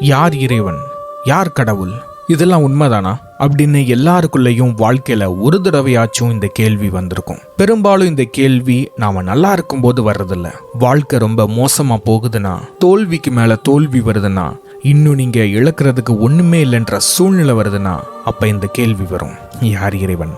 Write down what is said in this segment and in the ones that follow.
யார் இறைவன், யார் கடவுள், இதெல்லாம் உண்மைதானா அப்படின்னு எல்லாருக்குள்ளேயும் வாழ்க்கையில ஒரு தடவையாச்சும் இந்த கேள்வி வந்திருக்கும். பெரும்பாலும் இந்த கேள்வி நாம நல்லா இருக்கும்போது வர்றதில்ல. வாழ்க்கை ரொம்ப மோசமா போகுதுன்னா, தோல்விக்கு மேல தோல்வி வருதுன்னா, இன்னும் நீங்க இழக்கிறதுக்கு ஒண்ணுமே இல்லைன்ற சூழ்நிலை வருதுன்னா, அப்ப இந்த கேள்வி வரும். யார் இறைவன்,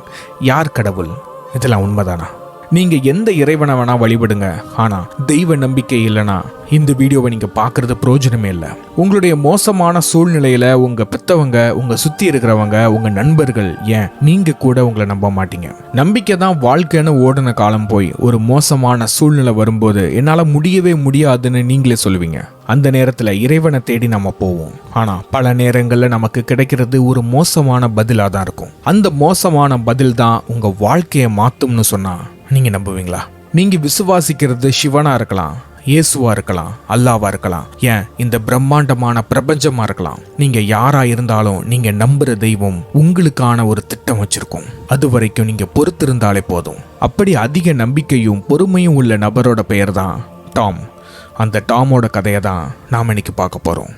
யார் கடவுள், இதெல்லாம் உண்மைதானா? நீங்க எந்த இறைவனை வேணா வழிபடுங்க, ஆனா தெய்வ நம்பிக்கை இல்லைனா இந்த வீடியோவை நீங்க பாக்குறது பிரயோஜனமே இல்லை. உங்களுடைய மோசமான சூழ்நிலையில உங்க பெத்தவங்க, உங்க சுத்தி இருக்கிறவங்க, உங்க நண்பர்கள், ஏன் நீங்க கூட உங்களை நம்ப மாட்டீங்க. நம்பிக்கை தான் வாழ்க்கைன்னு ஓடின காலம் போய் ஒரு மோசமான சூழ்நிலை வரும்போது என்னால முடியவே முடியாதுன்னு நீங்களே சொல்லுவீங்க. அந்த நேரத்துல இறைவனை தேடி நம்ம போவோம். ஆனா பல நேரங்கள்ல நமக்கு கிடைக்கிறது ஒரு மோசமான பதிலா தான் இருக்கும். அந்த மோசமான பதில் தான் உங்க வாழ்க்கையை மாத்தும்னு சொன்னா நீங்க நம்புவீங்களா? நீங்க விசுவாசிக்கிறது சிவனா இருக்கலாம், இயேசுவா இருக்கலாம், அல்லாவா இருக்கலாம், ஏன் இந்த பிரம்மாண்டமான பிரபஞ்சமா இருக்கலாம். நீங்க யாரா இருந்தாலும் நீங்க நம்புற தெய்வம் உங்களுக்கான ஒரு திட்டம் வச்சிருக்கும். அது வரைக்கும் நீங்க பொறுத்திருந்தாலே போதும். அப்படி அதிக நம்பிக்கையும் பொறுமையும் உள்ள நபரோட பெயர் தான் டாம். அந்த டாமோட கதையை தான் நாம் இன்னைக்கு பார்க்க போறோம்.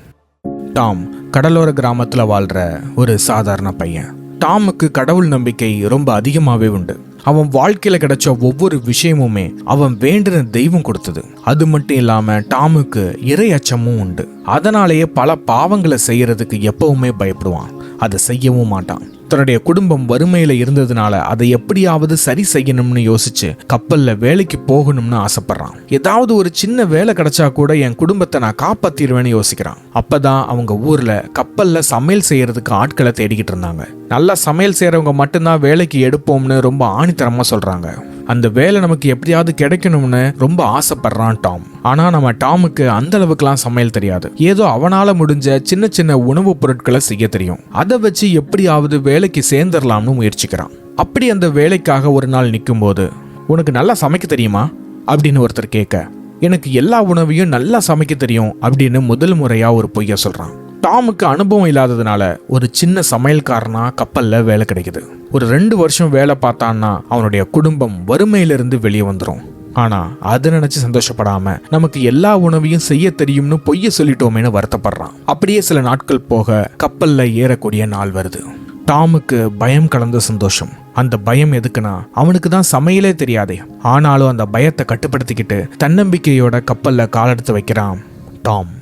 டாம் கடலோர கிராமத்துல வாழ்ற ஒரு சாதாரண பையன். டாமுக்கு கடவுள் நம்பிக்கை ரொம்ப அதிகமாவே உண்டு. அவன் வாழ்க்கையில கிடைச்ச ஒவ்வொரு விஷயமுமே அவன் வேண்டின தெய்வம் கொடுத்தது. அது மட்டும் இல்லாம டாமுக்கு இறை அச்சமும் உண்டு. அதனாலேயே பல பாவங்களை செய்யறதுக்கு எப்பவுமே பயப்படுவான். அதை செய்யவும் மாட்டான். தன்னுடைய குடும்பம் வறுமையில இருந்ததுனால அதை எப்படியாவது சரி செய்யணும்னு யோசிச்சு கப்பல்ல வேலைக்கு போகணும்னு ஆசைப்படுறான். ஏதாவது ஒரு சின்ன வேலை கிடைச்சா கூட என் குடும்பத்தை நான் காப்பாத்திடுவேன்னு யோசிக்கிறான். அப்பதான் அவங்க ஊர்ல கப்பல்ல சமையல் செய்யறதுக்கு ஆட்களை தேடிக்கிட்டு இருந்தாங்க. நல்லா சமையல் செய்யறவங்க மட்டும்தான் வேலைக்கு எடுப்போம்னு ரொம்ப ஆணித்தரமா சொல்றாங்க. அந்த வேலை நமக்கு எப்படியாவது கிடைக்கணும்னு ரொம்ப ஆசைப்படுறான் டாம். ஆனா நம்ம டாமுக்கு அந்த அளவுக்குலாம் சமையல் தெரியாது. ஏதோ அவனால முடிஞ்ச சின்ன சின்ன உணவுப் பொருட்களை செய்ய தெரியும். அதை வச்சு எப்படியாவது வேலைக்கு சேர்ந்துடலாம்னு முயற்சிக்கிறான். அப்படி அந்த வேலைக்காக ஒரு நாள் நிற்கும் போது, உனக்கு நல்லா சமைக்க தெரியுமா அப்படின்னு ஒருத்தர் கேட்க, எனக்கு எல்லா உணவையும் நல்லா சமைக்க தெரியும் அப்படின்னு முதல் முறையா ஒரு பொய்ய சொல்றான். டாமுக்கு அனுபவம் இல்லாததுனால ஒரு சின்ன சமையல்காரனா கப்பல்ல வேலை கிடைக்குது. ஒரு 2 வருஷம் வேலை பார்த்தான்னா அவனுடைய குடும்பம் வறுமையிலிருந்து வெளியே வந்துடும். ஆனா அதை நினைச்சு சந்தோஷப்படாம நமக்கு எல்லா உணவையும் செய்ய தெரியும்னு பொய்ய சொல்லிட்டோமேனு வருத்தப்படுறான். அப்படியே சில நாட்கள் போக கப்பல்ல ஏறக்கூடிய நாள் வருது. டாமுக்கு பயம் கலந்த சந்தோஷம். அந்த பயம் எதுக்குன்னா, அவனுக்கு தான் சமையலே தெரியாதே. ஆனாலும் அந்த பயத்தை கட்டுப்படுத்திக்கிட்டு தன்னம்பிக்கையோட கப்பல்ல காலெடுத்து வைக்கிறான் டாம்.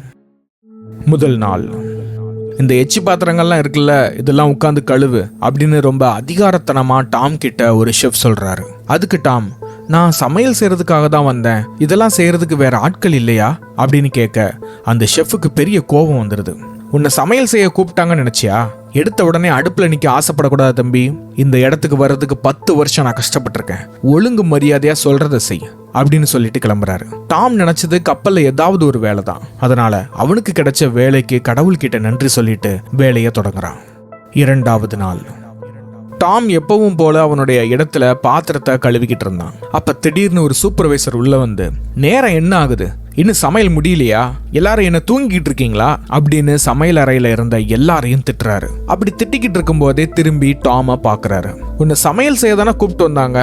முதல் நாள், இந்த எச்சி பாத்திரங்கள்லாம் இருக்குல்ல, இதெல்லாம் உட்காந்து கழுவு அப்படின்னு ரொம்ப அதிகாரத்தனமா டாம் கிட்ட ஒரு ஷெஃப் சொல்றாரு. அதுக்கு டாம், நான் சமையல் செய்யறதுக்காக தான் வந்தேன், இதெல்லாம் செய்யறதுக்கு வேற ஆட்கள் இல்லையா அப்படின்னு கேட்க அந்த ஷெஃபுக்கு பெரிய கோபம் வந்துடுது. உன்னை சமையல் செய்ய கூப்பிட்டாங்கன்னு நினைச்சியா? எடுத்த உடனே அடுப்புல நிக்க ஆசைப்படக்கூடாது தம்பி. இந்த இடத்துக்கு வர்றதுக்கு 10 வருஷம் நான் கஷ்டப்பட்டிருக்கேன். ஒழுங்கு மரியாதையா சொல்றதை செய் அப்படின்னு சொல்லிட்டு கிளம்புறாரு. டாம் நினைச்சது கப்பல்ல ஏதாவது ஒரு வேலை தான். அதனால அவனுக்கு கிடைச்ச வேலைக்கு கடவுள்கிட்ட நன்றி சொல்லிட்டு வேலையை தொடங்குறான். 2வது நாள், டாம் எப்பவும் போல அவனுடைய இடத்துல பாத்திரத்தை கழுவிக்கிட்டு இருந்தான். அப்ப திடீர்னு ஒரு சூப்பர்வைசர் உள்ள வந்து, நேரம் என்ன ஆகுது, இன்னும் சமையல் முடியலையா, எல்லாரும் என்ன தூங்கிட்டு இருக்கீங்களா அப்படின்னு சமையல் அறையில இருந்த எல்லாரையும் திட்டுறாரு. அப்படி திட்டிக்கிட்டு இருக்கும் போதே திரும்பி டாம பாக்குறாரு. உன்னை சமையல் செய்ய தானே கூப்பிட்டு வந்தாங்க,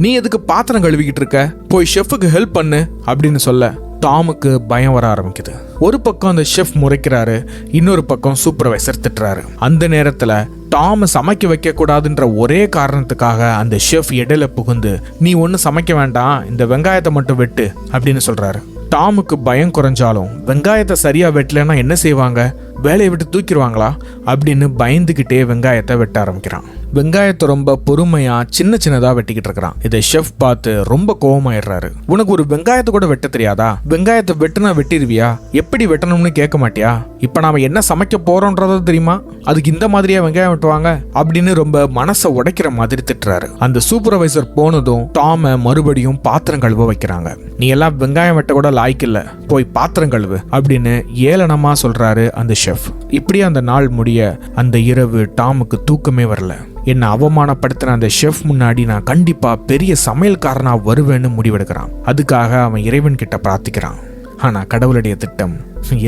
நீ எதுக்கு பாத்திரம் கழுவிக்கிட்டு இருக்க, போய் ஷெஃபுக்கு ஹெல்ப் பண்ணு அப்படின்னு சொல்ல டாமுக்கு பயம் வர ஆரம்பிக்குது. ஒரு பக்கம் அந்த ஷெஃப் முறைக்கிறாரு, இன்னொரு பக்கம் சூப்பர்வைசர் திட்டுறாரு. அந்த நேரத்துல டாம் சமைக்க வைக்க கூடாதுன்ற ஒரே காரணத்துக்காக அந்த ஷெஃப் இடையில புகுந்து, நீ ஒன்னும் சமைக்க வேண்டாம், இந்த வெங்காயத்தை மட்டும் வெட்டு அப்படின்னு சொல்றாரு. டாமுக்கு பயம் குறைஞ்சாலும் வெங்காயத்தை சரியா வெட்டலன்னா என்ன செய்வாங்க, வேலையை விட்டு தூக்கிடுவாங்களா அப்படின்னு பயந்துகிட்டே வெங்காயத்தை வெட்ட ஆரம்பிக்கிறான். வெங்காயத்தை ரொம்ப பொறுமையா சின்ன சின்னதா வெட்டிக்கிட்டு இருக்கிறான். இதை ஷெஃப் பார்த்து ரொம்ப கோவமாயிடுறாரு. உனக்கு ஒரு வெங்காயத்தை கூட வெட்ட தெரியாதா? வெங்காயத்தை வெட்டுனா வெட்டிடுவியா? எப்படி வெட்டணும்னு கேட்க மாட்டியா? இப்ப நாம என்ன சமைக்க போறோம்ன்றத தெரியுமா? அதுக்கு இந்த மாதிரியா வெங்காயம் வெட்டுவாங்க அப்படின்னு ரொம்ப மனசை உடைக்கிற மாதிரி திட்டுறாரு. அந்த சூப்பர்வைசர் போனதும் டாம மறுபடியும் பாத்திரம் கழுவ வைக்கிறாங்க. நீ எல்லாம் வெங்காயம் வெட்ட கூட லாய்க்கு இல்ல, போய் பாத்திரம் கழுவு அப்படின்னு ஏளனமா சொல்றாரு அந்த ஷெஃப். இப்படி அந்த நாள் முடிய அந்த இரவு டாமுக்கு தூக்கமே வரல. என்னை அவமானப்படுத்தின அந்த ஷெஃப் முன்னாடி நான் கண்டிப்பா பெரிய சமையல்காரனா வருவேன்னு முடிவெடுக்கிறான். அதுக்காக அவன் இறைவன் கிட்ட பிரார்த்திக்கிறான். ஆனா கடவுளுடைய திட்டம்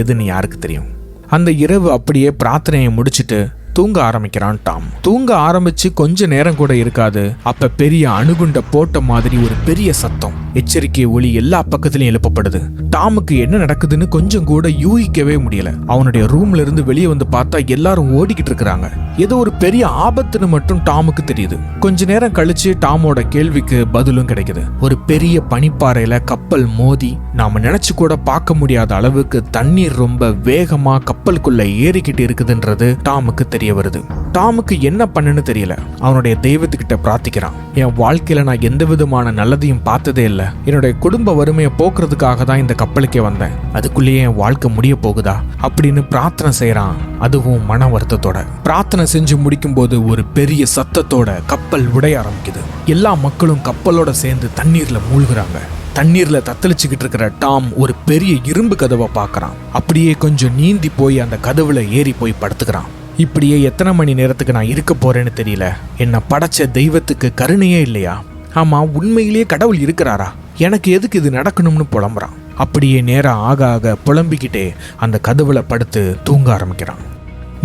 எதுன்னு யாருக்கு தெரியும்? அந்த இரவு அப்படியே பிரார்த்தனையை முடிச்சுட்டு தூங்க ஆரம்பிக்கிறான் டாம். தூங்க ஆரம்பிச்சு கொஞ்ச நேரம் கூட இருக்காது, அப்ப பெரிய அணுகுண்ட போட்ட மாதிரி ஒரு பெரிய சத்தம், எச்சரிக்கை ஒலி எல்லா பக்கத்திலும் எழுப்பப்படுது. டாமுக்கு என்ன நடக்குதுன்னு கொஞ்சம் கூட யூகிக்கவே முடியல. அவனுடைய ரூம்ல இருந்து வெளியே வந்து பார்த்தா எல்லாரும் ஓடிக்கிட்டு இருக்கிறாங்க. ஏதோ ஒரு பெரிய ஆபத்துன்னு மட்டும் டாமுக்கு தெரியுது. கொஞ்ச நேரம் கழிச்சு டாமோட கேள்விக்கு பதிலும் கிடைக்குது. ஒரு பெரிய பனிப்பாறையில கப்பல் மோதி நாம நினைச்சு கூட பார்க்க முடியாத அளவுக்கு தண்ணீர் ரொம்ப வேகமா கப்பலுக்குள்ள ஏறிக்கிட்டு இருக்குதுன்றது டாமுக்கு தெரிய வருது. டாமுக்கு என்ன பண்ணுன்னு தெரியல. அவனுடைய தெய்வத்துக்கிட்ட பிரார்த்திக்கிறான். என் வாழ்க்கையில நான் எந்த விதமான நல்லதையும் பார்த்ததே இல்லை. என்னுடைய குடும்ப வறுமையை போக்குறதுக்காக தான் இந்த கப்பலுக்கே வந்தேன். அதுக்குள்ளேயே என் வாழ்க்கை முடிய போகுதா அப்படின்னு பிரார்த்தனை செய்யறான். அதுவும் மன வருத்தத்தோட. பிரார்த்தனை செஞ்சு முடிக்கும் போது ஒரு பெரிய சத்தத்தோட கப்பல் உடைய ஆரம்பிக்குது. எல்லா மக்களும் கப்பலோட சேர்ந்து தண்ணீர்ல மூழ்குறாங்க. தண்ணீர்ல தத்தளிச்சுக்கிட்டு இருக்கிற டாம் ஒரு பெரிய இரும்பு கதவை பார்க்கறான். அப்படியே கொஞ்சம் நீந்தி போய் அந்த கதவுல ஏறி போய் படுத்துக்கிறான். இப்படியே எத்தனை மணி நேரத்துக்கு நான் இருக்க போறேன்னு தெரியல. என்ன படைச்ச தெய்வத்துக்கு கருணையே இல்லையா? ஆமா, உண்மையிலேயே கடவுள் இருக்கிறாரா? எனக்கு எதுக்கு இது நடக்கணும்னு புலம்புறான். அப்படியே நேரம் ஆக ஆக புலம்பிக்கிட்டே அந்த கதவுல படுத்து தூங்க ஆரம்பிக்கிறான்.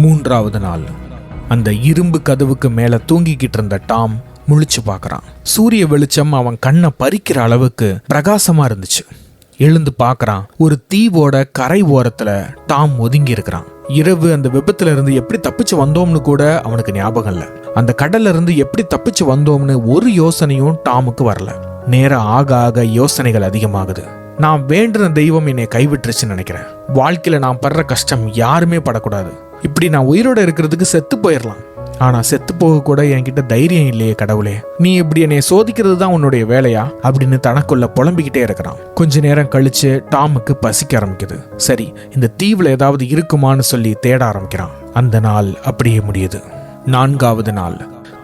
3வது நாள் அந்த இரும்பு கதவுக்கு மேல தூங்கிக்கிட்டு இருந்த டாம் முழிச்சு பார்க்கறான். சூரிய வெளிச்சம் அவன் கண்ணை பறிக்கிற அளவுக்கு பிரகாசமா இருந்துச்சு. எழுந்து பார்க்கறான். ஒரு தீவோட கரை ஓரத்துல டாம் ஒதுங்கி இருக்கிறான். இரவு அந்த விபத்துல இருந்து எப்படி தப்பிச்சு வந்தோம்னு கூட அவனுக்கு ஞாபகம் இல்லை. அந்த கடல்ல இருந்து எப்படி தப்பிச்சு வந்தோம்னு ஒரு யோசனையும் டாமுக்கு வரல. நேரம் ஆக ஆக யோசனைகள் அதிகமாகுது. நான் வேண்டின தெய்வம் என்னை கைவிட்டுருச்சுன்னு நினைக்கிறேன். வாழ்க்கையில நான் படுற கஷ்டம் யாருமே படக்கூடாது. இப்படி நான் உயிரோட இருக்கிறதுக்கு செத்து போயிடலாம். ஆனா செத்து போக கூட என்கிட்ட தைரியம் இல்லையே கடவுளே. நீ இப்படி என்னை சோதிக்கிறது தான் உன்னுடைய வேலையா அப்படின்னு தனக்குள்ள புலம்பிக்கிட்டே இருக்கிறான். கொஞ்ச நேரம் கழிச்சு டாமுக்கு பசிக்க ஆரம்பிக்குது. சரி, இந்த தீவுல ஏதாவது இருக்குமான்னு சொல்லி தேட ஆரம்பிக்கிறான். அந்த நாள் அப்படியே முடியுது. 4வது நாள்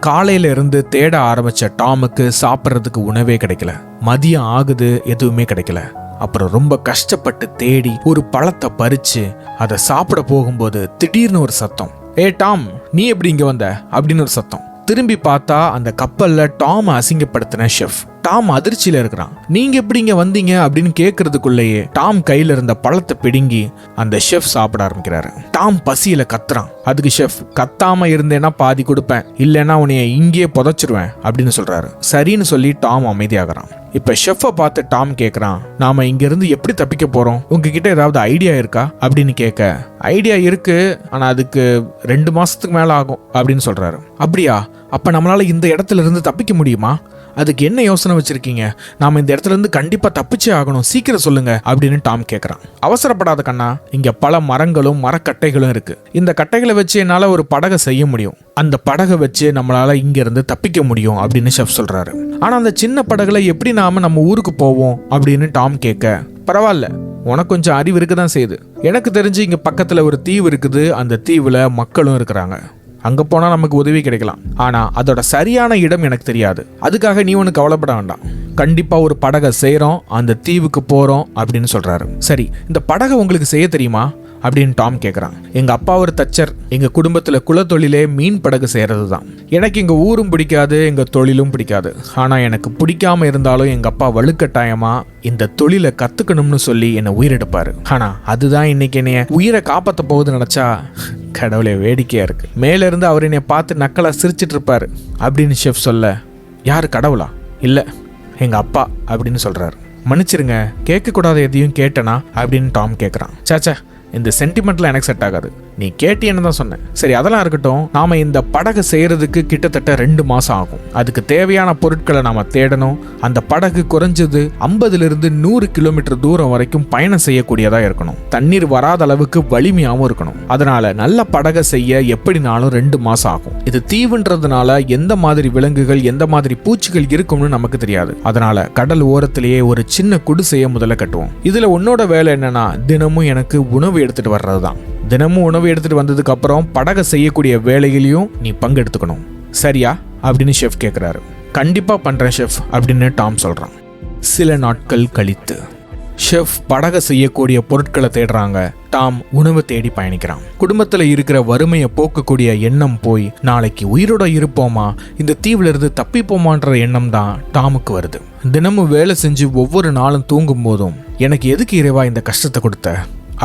காலையில இருந்து தேட ஆரம்பிச்ச டாமுக்கு சாப்பிட்றதுக்கு உணவே கிடைக்கல. மதியம் ஆகுது, எதுவுமே கிடைக்கல. அப்புறம் ரொம்ப கஷ்டப்பட்டு தேடி ஒரு பழத்தை பறிச்சு அதை சாப்பிட போகும்போது திடீர்னு ஒரு சத்தம். ஏ டாம், நீ எப்படி இங்க வந்த அப்படின்னு ஒரு சத்தம். திரும்பி பார்த்தா அந்த கப்பல்ல டாம் அசிங்கப்படுத்தின ஷெஃப். டாம் அதிர்ச்சியில இருக்கிறான். நீங்க எப்படி இங்க வந்தீங்க அப்படின்னு கேட்கறதுக்குள்ளேயே டாம் கையில இருந்த பழத்தை பிடுங்கி அந்த ஷெஃப் சாப்பிட ஆரம்பிக்கிறாரு. டாம் பசியில கத்துறான். அதுக்கு ஷெஃப், கத்தாம இருந்தேன்னா பாதி கொடுப்பேன், இல்லைன்னா உன்னைய இங்கேயே புதைச்சிருவேன் அப்படின்னு சொல்றாரு. சரின்னு சொல்லி டாம் அமைதியாகிறான். இப்ப ஷெஃப்பை பார்த்து டாம் கேட்கறான், நாம இங்க இருந்து எப்படி தப்பிக்க போறோம்? உங்ககிட்ட ஏதாவது ஐடியா இருக்கா அப்படின்னு கேட்க, ஐடியா இருக்கு, ஆனா அதுக்கு 2 மாசத்துக்கு மேல ஆகும் அப்படின்னு சொல்றாரு. அப்படியா? அப்ப நம்மளால இந்த இடத்துல இருந்து தப்பிக்க முடியுமா? அதுக்கு என்ன யோசனை வச்சிருக்கீங்க? நாம இந்த இடத்துல இருந்து கண்டிப்பா தப்பிச்சே ஆகணும், சீக்கிரம் சொல்லுங்க அப்படின்னு டாம் கேட்கறான். அவசரப்படாத கண்ணா, இங்க பல மரங்களும் மரக்கட்டைகளும் இருக்கு. இந்த கட்டைகளை வச்சு என்னால ஒரு படகை செய்ய முடியும். அந்த படகை வச்சு நம்மளால இங்க இருந்து தப்பிக்க முடியும் அப்படின்னு ஷெஃப் சொல்றாரு. ஆனா அந்த சின்ன படகுல எப்படி நாம நம்ம ஊருக்கு போவோம் அப்படின்னு டாம் கேட்க, பரவாயில்ல, உனக்கு கொஞ்சம் அறிவு இருக்குதான் செய்யுது. எனக்கு தெரிஞ்சு இங்க பக்கத்துல ஒரு தீவு இருக்குது. அந்த தீவுல மக்களும் இருக்கிறாங்க. அங்க போனா நமக்கு உதவி கிடைக்கலாம். ஆனா அதோட சரியான இடம் எனக்கு தெரியாது. அதுக்காக நீ ஒன்று கவலைப்பட வேண்டாம். கண்டிப்பா ஒரு படகை செய்யறோம், அந்த தீவுக்கு போறோம் அப்படின்னு சொல்றாரு. சரி, இந்த படகை உங்களுக்கு செய்ய தெரியுமா அப்படின்னு டாம் கேட்குறான். எங்கள் அப்பா ஒரு தச்சர். எங்கள் குடும்பத்தில் குலத்தொழிலே மீன் படகு செய்கிறது தான். எனக்கு எங்கள் ஊரும் பிடிக்காது, எங்கள் தொழிலும் பிடிக்காது. ஆனால் எனக்கு பிடிக்காம இருந்தாலும் எங்கள் அப்பா வலுக்கட்டாயமாக இந்த தொழிலை கற்றுக்கணும்னு சொல்லி என்னை உயிரெடுப்பார். ஆனால் அதுதான் இன்னைக்கு என்னைய உயிரை காப்பாற்ற போகுது நினச்சா கடவுளே வேடிக்கையாக இருக்குது. மேலேருந்து அவர் என்னை பார்த்து நக்கலாக சிரிச்சிட்டு இருப்பார் அப்படின்னு ஷெஃப் சொல்ல, யார் கடவுளா? இல்லை, எங்கள் அப்பா அப்படின்னு சொல்கிறாரு. மன்னிச்சிருங்க, கேட்கக்கூடாத எதையும் கேட்டனா அப்படின்னு டாம் கேட்குறான். சாச்சா, இந்த சென்டிமெண்ட்லாம் எனக்கு செட் ஆகாது. நீ கேட்டியன்னு தான் சொன்னேன். சரி, அதெல்லாம் இருக்கட்டும். நாம இந்த படகு செய்யறதுக்கு கிட்டத்தட்ட 2 மாசம் ஆகும். அதுக்கு தேவையான பொருட்களை நாம தேடணும். அந்த படகு குறைஞ்சது 50 to 100 கிலோமீட்டர் தூரம் வரைக்கும் பயணம் செய்யக்கூடியதா இருக்கணும். தண்ணீர் வராத அளவுக்கு வலிமையாகவும் இருக்கணும். அதனால நல்ல படகை செய்ய எப்படினாலும் 2 மாசம் ஆகும். இது தீவுன்றதுனால எந்த மாதிரி விலங்குகள், எந்த மாதிரி பூச்சிகள் இருக்கும்னு நமக்கு தெரியாது. அதனால கடல் ஓரத்திலேயே ஒரு சின்ன குடிசையை முதல்ல கட்டுவோம். இதுல உன்னோட வேலை என்னன்னா, தினமும் எனக்கு உணவு எடுத்துட்டு வர்றதுதான். தினமும் உணவு எடுத்துட்டு வந்ததுக்கு அப்புறம் படகை செய்யக்கூடிய வேலைகளையும் நீ பங்கெடுத்துக்கணும், சரியா அப்படின்னு ஷெஃப் கேட்குறாரு. கண்டிப்பா பண்றேன் ஷெஃப் அப்படின்னு டாம் சொல்றான். சில நாட்கள் கழித்து ஷெஃப் படகை செய்யக்கூடிய பொருட்களை தேடுறாங்க. டாம் உணவு தேடி பயணிக்கிறான். குடும்பத்துல இருக்கிற வறுமையை போக்கக்கூடிய எண்ணம் போய் நாளைக்கு உயிரோட இருப்போமா, இந்த தீவுல இருந்து தப்பிப்போமான்ற எண்ணம் தான் டாமுக்கு வருது. தினமும் வேலை செஞ்சு ஒவ்வொரு நாளும் தூங்கும் போதும், எனக்கு எதுக்கு இறைவா இந்த கஷ்டத்தை கொடுத்த?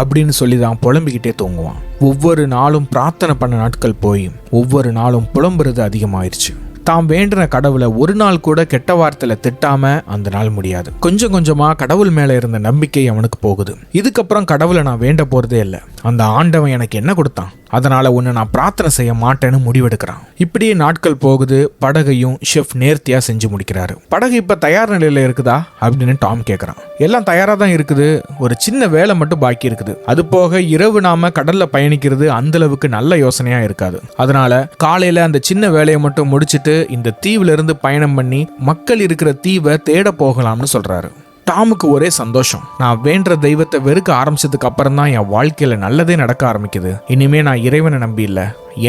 அப்படின்னு சொல்லி தான் புலம்பிக்கிட்டே தூங்குவான். ஒவ்வொரு நாளும் பிரார்த்தனை பண்ண நாட்கள் போய் ஒவ்வொரு நாளும் புலம்புறது அதிகமாயிருச்சு. தாம் வேண்டின கடவுளை ஒரு நாள் கூட கெட்ட வார்த்தையில திட்டாம அந்த நாள் முடியாது. கொஞ்சம் கொஞ்சமா கடவுள் மேல இருந்த நம்பிக்கை அவனுக்கு போகுது. இதுக்கப்புறம் கடவுளை நான் வேண்ட போறதே இல்லை, அந்த ஆண்டவன் எனக்கு என்ன கொடுத்தான், அதனால உன்னை நான் பிரார்த்தனை செய்ய மாட்டேன்னு முடிவெடுக்கிறான். இப்படியே நாட்கள் போகுது. படகையும் ஷெஃப் நேர்த்தியா செஞ்சு முடிக்கிறாரு. படகு இப்ப தயார் நிலையில இருக்குதா அப்படின்னு டாம் கேட்கறான். எல்லாம் தயாரா தான் இருக்குது, ஒரு சின்ன வேலை மட்டும் பாக்கி இருக்குது. அது போக இரவு நாம கடல்ல பயணிக்கிறது அந்த அளவுக்கு நல்ல யோசனையா இருக்காது. அதனால காலையில அந்த சின்ன வேலையை மட்டும் முடிச்சிட்டு இந்த தீவுல இருந்து பயணம் பண்ணி மக்கள் இருக்கிற தீவை தேட போகலாம்னு சொல்றாரு. டாமுக்கு ஒரே சந்தோஷம். நான் வேண்ட தெய்வத்தை வெறுக்க ஆரம்பிச்சதுக்கு அப்புறம் தான் என் வாழ்க்கையில நல்லதே நடக்க ஆரம்பிக்குது. இனிமே நான் இறைவனை நம்பி இல்ல,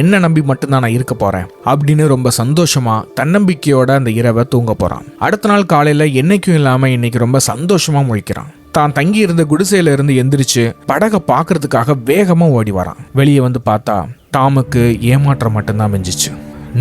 என்ன நம்பி மட்டும்தான் நான் இருக்க போறேன் அப்படின்னு ரொம்ப சந்தோஷமா தன்னம்பிக்கையோட அந்த இரவை தூங்க போறான். அடுத்த நாள் காலையில என்னைக்கும் இல்லாம இன்னைக்கு ரொம்ப சந்தோஷமா முழிக்கிறான். தான் தங்கி இருந்த குடிசையில இருந்து எந்திரிச்சு படகை பாக்குறதுக்காக வேகமா ஓடி வரான். வெளியே வந்து பார்த்தா டாமுக்கு ஏமாற்றம் மட்டும்தான் மிஞ்சிச்சு.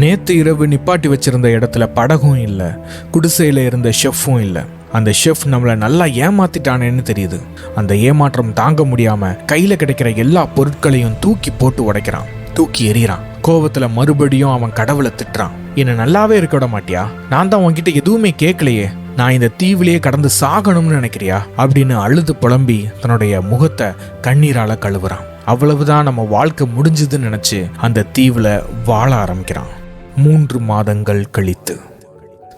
நேத்து இரவு நிப்பாட்டி வச்சிருந்த இடத்துல படகும் இல்லை, குடிசையில இருந்த ஷெஃப்பும் இல்லை. அந்த ஷெஃப் நம்மளை நல்லா ஏமாத்திட்டானேன்னு தெரியுது. அந்த ஏமாற்றம் தாங்க முடியாம கையில கிடைக்கிற எல்லா பொருட்களையும் தூக்கி போட்டு உடைக்கிறான், தூக்கி எறிகிறான். கோபத்துல மறுபடியும் அவன் கடவுளை திட்டுறான். என்ன நல்லாவே இருக்க விட மாட்டியா? நான் தான் உன்கிட்ட எதுவுமே கேட்கலையே, நான் இந்த தீவிலேயே கடந்து சாகணும்னு நினைக்கிறியா அப்படின்னு அழுது புலம்பி தன்னுடைய முகத்தை கண்ணீரால கழுவுறான். அவ்வளவுதான் நம்ம வாழ்க்கை முடிஞ்சதுன்னு நினைச்சு அந்த தீவுல வாழ ஆரம்பிக்கிறான். 3 மாதங்கள் கழித்து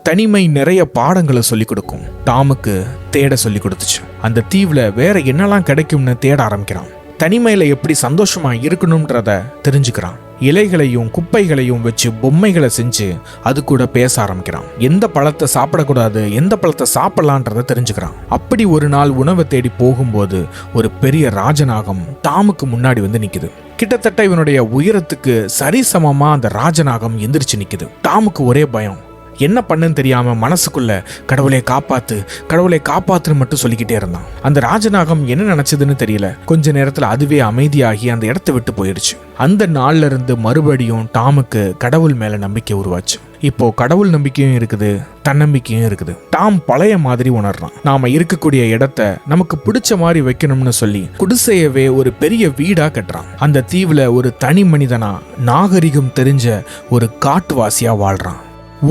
தனிமை நிறைய பாடங்களை சொல்லிக் கொடுக்கும். டாமுக்கு தேட சொல்லி கொடுத்துச்சு. அந்த தீவுல வேற என்னெல்லாம் கிடைக்கும்னு தேட ஆரம்பிக்கிறான். தனிமையில எப்படி சந்தோஷமா இருக்கணும்ன்றத தெரிஞ்சுக்கிறான். இலைகளையும் குப்பைகளையும் வச்சு பொம்மைகளை செஞ்சு அது கூட பேச ஆரம்பிக்கிறான். எந்த பழத்தை சாப்பிடக்கூடாது, எந்த பழத்தை சாப்பிடலான்றத தெரிஞ்சுக்கிறான். அப்படி ஒரு நாள் உணவை தேடி போகும்போது ஒரு பெரிய ராஜநாகம் டாமுக்கு முன்னாடி வந்து நிக்குது. கிட்டத்தட்ட இவனுடைய உயரத்துக்கு சரிசமமா அந்த ராஜநாகம் எந்திரிச்சு நிக்குது. டாமுக்கு ஒரே பயம். என்ன பண்ணுன்னு தெரியாம மனசுக்குள்ள கடவுளை காப்பாத்து, கடவுளை காப்பாத்துன்னு மட்டும் சொல்லிக்கிட்டே இருந்தான். அந்த ராஜநாகம் என்ன நினைச்சதுன்னு தெரியல. கொஞ்ச நேரத்துல அதுவே அமைதியாகி அந்த இடத்தை விட்டு போயிருச்சு. அந்த நாள்ல இருந்து மறுபடியும் டாமுக்கு கடவுள் மேல நம்பிக்கை உருவாச்சு. இப்போ கடவுள் நம்பிக்கையும் இருக்குது, தன்னம்பிக்கையும் இருக்குது. டாம் பழைய மாதிரி உணர்றான். நாம இருக்கக்கூடிய இடத்த நமக்கு பிடிச்ச மாதிரி வைக்கணும்னு சொல்லி குடிசையவே ஒரு பெரிய வீடா கட்டுறான். அந்த தீவுல ஒரு தனி மனிதனா நாகரிகம் தெரிஞ்ச ஒரு காட்டுவாசியா வாழ்றான்.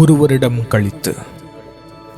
1 வருடம் கழித்து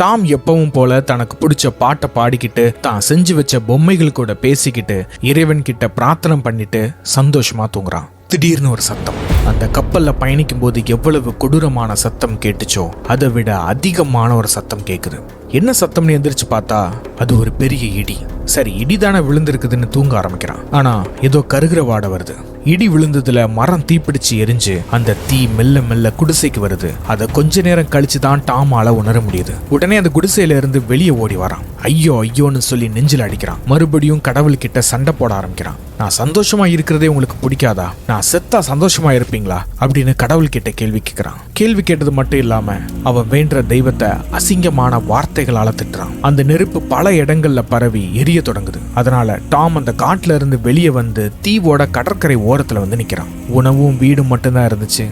டாம் எப்பவும் போல தனக்கு பிடிச்ச பாட்டை பாடிக்கிட்டு தான் செஞ்சு வச்ச பொம்மைகள் கூட பேசிக்கிட்டு இறைவன் கிட்ட பிரார்த்தனை பண்ணிட்டு சந்தோஷமா தூங்குறான். திடீர்னு ஒரு சத்தம். அந்த கப்பல்ல பயணிக்கும் போது எவ்வளவு கொடூரமான சத்தம் கேட்டுச்சோ அதை விட அதிகமான ஒரு சத்தம் கேக்குது. என்ன சத்தம்னு எந்திரிச்சு பார்த்தா அது ஒரு பெரிய இடி. சரி, இடிதானே விழுந்திருக்குதுன்னு தூங்க ஆரம்பிக்கிறான். ஆனா ஏதோ கருகிற வாடை வருது. இடி விழுந்ததுல மரம் தீப்பிடிச்சு எரிஞ்சு அந்த தீ மெல்ல மெல்ல குடிசைக்கு வருது. அதை கொஞ்ச நேரம் கழிச்சு தான் டாமால உணர முடியுது. உடனே அந்த குடிசையில இருந்து வெளியே ஓடி வரான். ஐயோ ஐயோன்னு சொல்லி நெஞ்சில் அடிக்கிறான். மறுபடியும் கடவுள் கிட்ட சண்டை போட ஆரம்பிக்கிறான். நான் சந்தோஷமா இருக்கிறதே உங்களுக்கு பிடிக்காதா? நான் செத்தா சந்தோஷமா இருப்பீங்களா அப்படின்னு கடவுள் கிட்ட கேள்வி கேட்கிறான். கேள்வி கேட்டது மட்டும் இல்லாம அவன் வேண்ட தெய்வத்தை அசிங்கமான வார்த்தைகளால திட்டுறான். அந்த நெருப்பு பல இடங்கள்ல பரவி எரிய தொடங்குது. அதனால டாம் அந்த காட்டுல இருந்து வெளியே வந்து தீவோட கடற்கரை ஓரத்துல வந்து நிக்கிறான். உணவும் வீடும் மட்டும்தான் இருந்துச்சு.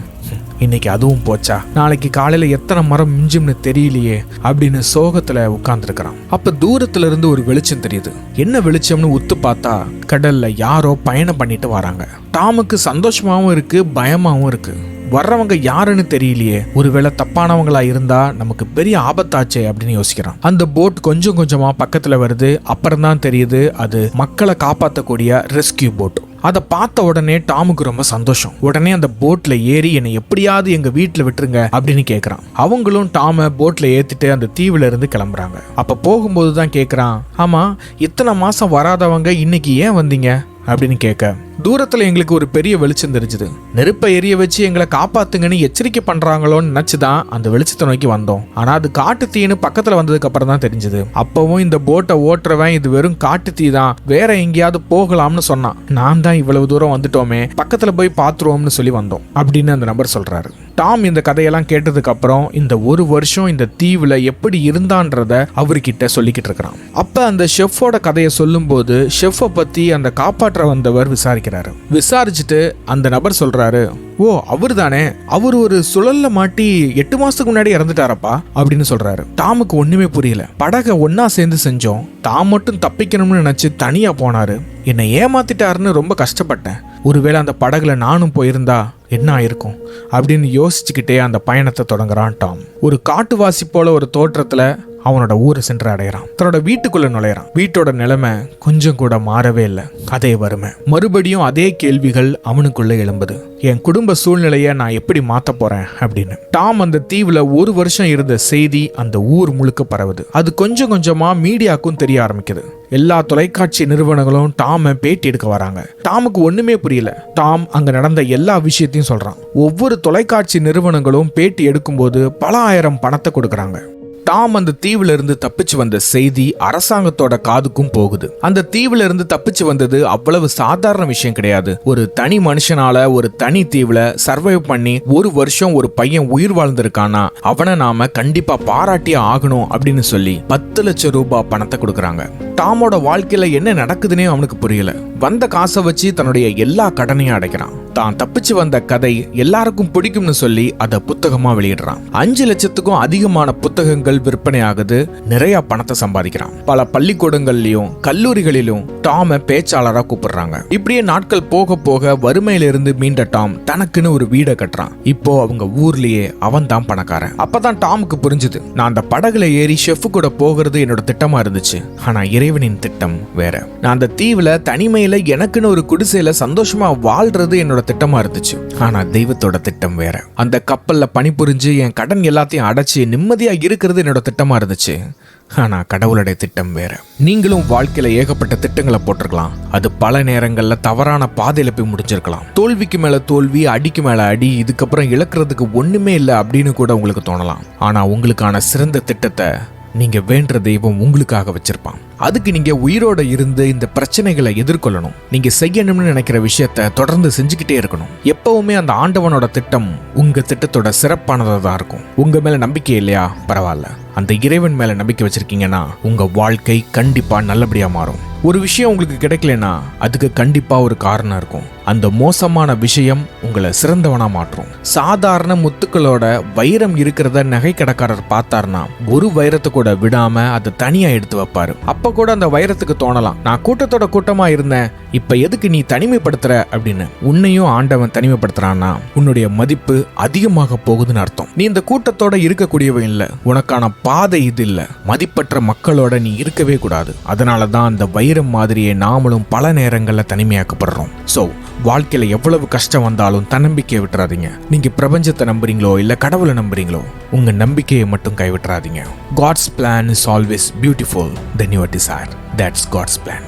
இன்னைக்கு அதுவும் போச்சா, நாளைக்கு காலையில எத்தனை மரம் மிஞ்சும்னு தெரியலையே அப்படின்னு சோகத்துல உட்கார்ந்துருக்கிறான். அப்ப தூரத்துல இருந்து ஒரு வெளிச்சம் தெரியுது. என்ன வெளிச்சம்னு உத்து பார்த்தா கடல்ல யாரோ பயணம் பண்ணிட்டு வராங்க. டாமுக்கு சந்தோஷமாவும் இருக்கு, பயமாவும் இருக்கு. வர்றவங்க யாருன்னு தெரியலையே, ஒருவேளை தப்பானவங்களா இருந்தா நமக்கு பெரிய ஆபத்தாச்சே அப்படின்னு யோசிக்கிறான். அந்த போட் கொஞ்சம் கொஞ்சமா பக்கத்துல வருது. அப்புறம் தான் தெரியுது அது மக்களை காப்பாற்றக்கூடிய ரெஸ்கியூ போட். அதை பார்த்த உடனே டாமுக்கு ரொம்ப சந்தோஷம். உடனே அந்த போட்ல ஏறி என்னை எப்படியாவது எங்க வீட்டுல விட்டுருங்க அப்படின்னு கேக்குறான். அவங்களும் டாம போட்ல ஏத்திட்டு அந்த தீவுல இருந்து கிளம்புறாங்க. அப்ப போகும்போது தான் கேக்குறான், ஆமா இத்தனை மாசம் வராதவங்க இன்னைக்கு ஏன் வந்தீங்க அப்படின்னு கேட்க, தூரத்துல எங்களுக்கு ஒரு பெரிய வெளிச்சம் தெரிஞ்சுது. நெருப்பை எரிய வச்சு எங்களை காப்பாத்துங்கன்னு எச்சரிக்கை பண்றாங்களோன்னு நினைச்சுதான் அந்த வெளிச்சத்தை நோக்கி வந்தோம். ஆனா அது காட்டு தீன்னு பக்கத்துல வந்ததுக்கு அப்புறம் தான் தெரிஞ்சது. அப்பவும் இந்த போட்டை ஓட்டுறவன் இது வெறும் காட்டு தீ தான், வேற எங்கேயாவது போகலாம்னு சொன்னான். நான் தான் இவ்வளவு தூரம் வந்துட்டோமே, பக்கத்துல போய் பாத்துருவோம்னு சொல்லி வந்தோம் அப்படின்னு அந்த நபர் சொல்றாரு. டாம் இந்த கதையெல்லாம் கேட்டதுக்கு அப்புறம் இந்த ஒரு வருஷம் இந்த தீவுல எப்படி இருந்தான்றத அவர்கிட்ட சொல்லிக்கிட்டு இருக்கிறான். அப்ப அந்த ஷெஃபோட கதையை சொல்லும்போது ஷெஃபை பத்தி அந்த காப்பாற்ற வந்தவர் விசாரிக்கிறாரு. விசாரிச்சுட்டு அந்த நபர் சொல்றாரு, ஓ அவர் தானே, அவர் ஒரு சுழல்ல மாட்டி 8 மாசத்துக்கு முன்னாடி இறந்துட்டாரப்பா அப்படின்னு சொல்றாரு. டாமுக்கு ஒண்ணுமே புரியல. படகை ஒன்னா சேர்ந்து செஞ்சோம், தான் மட்டும் தப்பிக்கணும்னு நினைச்சு தனியா போனாரு, என்னை ஏமாத்திட்டாருன்னு ரொம்ப கஷ்டப்பட்டேன், ஒருவேளை அந்த படகுல நானும் போயிருந்தா என்ன ஆயிருக்கும் அப்படின்னு யோசிச்சுக்கிட்டே அந்த பயணத்தை தொடங்குறான் டாம். ஒரு காட்டுவாசி போல ஒரு தோற்றத்துல அவனோட ஊரை சென்று அடைகிறான். தன்னோட வீட்டுக்குள்ள நுழையிறான். வீட்டோட நிலைமை கொஞ்சம் கூட மாறவே இல்லை, அதே வறுமை. மறுபடியும் அதே கேள்விகள் அவனுக்குள்ள எழும்புது. என் குடும்ப சூழ்நிலையை நான் எப்படி மாத்த போறேன் அப்படின்னு. டாம் அந்த தீவுல ஒரு வருஷம் இருந்த செய்தி அந்த ஊர் முழுக்க பரவுது. அது கொஞ்சம் கொஞ்சமா மீடியாக்கும் தெரிய ஆரம்பிக்குது. எல்லா தொலைக்காட்சி நிறுவனங்களும் டாமை பேட்டி எடுக்க வராங்க. டாமுக்கு ஒண்ணுமே புரியல. டாம் அங்க நடந்த எல்லா விஷயத்தையும் சொல்றான். ஒவ்வொரு தொலைக்காட்சி நிறுவனங்களும் பேட்டி எடுக்கும்போது பல ஆயிரம் பணத்தை கொடுக்கறாங்க. டாம் அந்த தீவுல இருந்து தப்பிச்சு வந்த செய்தி அரசாங்கத்தோட காதுக்கும் போகுது. அந்த தீவுல இருந்து தப்பிச்சு வந்தது அவ்வளவு சாதாரண விஷயம் கிடையாது. ஒரு தனி மனுஷனால ஒரு தனி தீவுல சர்வைவ் பண்ணி ஒரு வருஷம் ஒரு பையன் உயிர் வாழ்ந்திருக்கானா அவனை நாம கண்டிப்பா பாராட்டியே ஆகணும் அப்படின்னு சொல்லி 10 லட்சம் ரூபாய் பணத்தை கொடுக்கறாங்க. டாமோட வாழ்க்கையில என்ன நடக்குதுன்னே அவனுக்கு புரியல. வந்த காசை வச்சு தன்னுடைய எல்லா கடனையும் அடைக்கிறான். தான் தப்பிச்சு வந்த கதை எல்லாருக்கும் பிடிக்கும்னு சொல்லி அதை புத்தகமா வெளியிடுறான். 5 லட்சத்துக்கும் அதிகமான புத்தகங்கள் விற்பனை ஆகுது. நிறைய பணத்தை சம்பாதிக்கிறான். பல பள்ளிக்கூடங்கள்லயும் கல்லூரிகளிலும் டாம பேச்சாளரா கூப்பிடுறாங்க. இப்படியே நாட்கள் போக போக வறுமையிலிருந்து மீண்ட டாம் தனக்குன்னு ஒரு வீடை கட்டுறான். இப்போ அவங்க ஊர்லயே அவன் தான் பணக்காரன். அப்பதான் டாமுக்கு புரிஞ்சுது, நான் அந்த படகுல ஏறி ஷெஃப் கூட போகிறது என்னோட திட்டமா இருந்துச்சு, ஆனா இறைவனின் திட்டம் வேற. நான் அந்த தீவுல தனிமையில எனக்குன்னு ஒரு குடிசையில சந்தோஷமா வாழ்றது என்னோட திட்டமா இருந்துச்சு, ஆனா தெய்வத்தோட திட்டம் வேற. அந்த கப்பல்ல பணிபுரிஞ்சு என் கடன் எல்லாத்தையும் அடைச்சு நிம்மதியா இருக்கிறது என்னோட திட்டமா இருந்துச்சு, ஆனா கடவுளுடைய திட்டம் வேற. நீங்களும் வாழ்க்கையில ஏகப்பட்ட திட்டங்களை போட்டிருக்கலாம். அது பல நேரங்கள்ல தவறான பாதையில போய் முடிஞ்சிருக்கலாம். தோல்விக்கு மேல தோல்வி, அடிக்கு மேல அடி, இதுக்கப்புறம் இழக்கிறதுக்கு ஒண்ணுமே இல்லை அப்படின்னு கூட உங்களுக்கு தோணலாம். ஆனா உங்களுக்கான சிறந்த திட்டத்தை நீங்க வேண்ட தெய்வம் உங்களுக்காக வச்சிருப்பான். அதுக்கு நீங்க உயிரோட இருந்து இந்த பிரச்சனைகளை எதிர்கொள்ளணும். நீங்க செய்யணும்னு நினைக்கிற விஷயத்த தொடர்ந்து செஞ்சுக்கிட்டே இருக்கணும். எப்பவுமே அந்த ஆண்டவனோட திட்டம் உங்க திட்டத்தோட சிறப்பானதா தான் இருக்கும். உங்க மேல நம்பிக்கை இல்லையா, பரவாயில்ல. அந்த இறைவன் மேல நம்பிக்கை வச்சிருக்கீங்கன்னா உங்க வாழ்க்கை கண்டிப்பா நல்லபடியா மாறும். ஒரு விஷயம் உங்களுக்கு கிடைக்கலனா அதுக்கு கண்டிப்பா ஒரு காரணம் இருக்கும். அந்த மோசமான விஷயம் உங்களை சிறந்தவனா மாற்றும். சாதாரண முத்துக்களோட வைரம் இருக்கிறத நகை கடைக்காரர் பார்த்தாருன்னா ஒரு வைரத்தை கூட விடாம அதை தனியா எடுத்து வைப்பாரு. அப்ப கூட அந்த வைரத்துக்கு தோணலாம், நான் கூட்டத்தோட கூட்டமா இருந்தேன், இப்ப எதுக்கு நீ தனிமைப்படுத்துற அப்படின்னு. உன்னையும் ஆண்டவன் தனிமைப்படுத்துறான்னா உன்னுடைய மதிப்பு அதிகமாக போகுதுன்னு அர்த்தம். நீ இந்த கூட்டத்தோட இருக்கக்கூடியவன் இல்ல, உனக்கான பாதை இது இல்ல. மதிப்பற்ற மக்களோட நீ இருக்கவே கூடாது. அதனாலதான் அந்த வைரம் மாதிரியே நாமளும் பல நேரங்கள்ல தனிமையாக்கப்படுறோம். சோ வாழ்க்கையில எவ்வளவு கஷ்டம் வந்தாலும் தன்னம்பிக்கையை விட்டுறாதீங்க. நீங்க பிரபஞ்சத்தை நம்புறீங்களோ இல்ல கடவுளை நம்புறீங்களோ, உங்க நம்பிக்கையை மட்டும் கைவிட்டுறாதீங்க. God's plan is always beautiful than your desire. That's God's plan.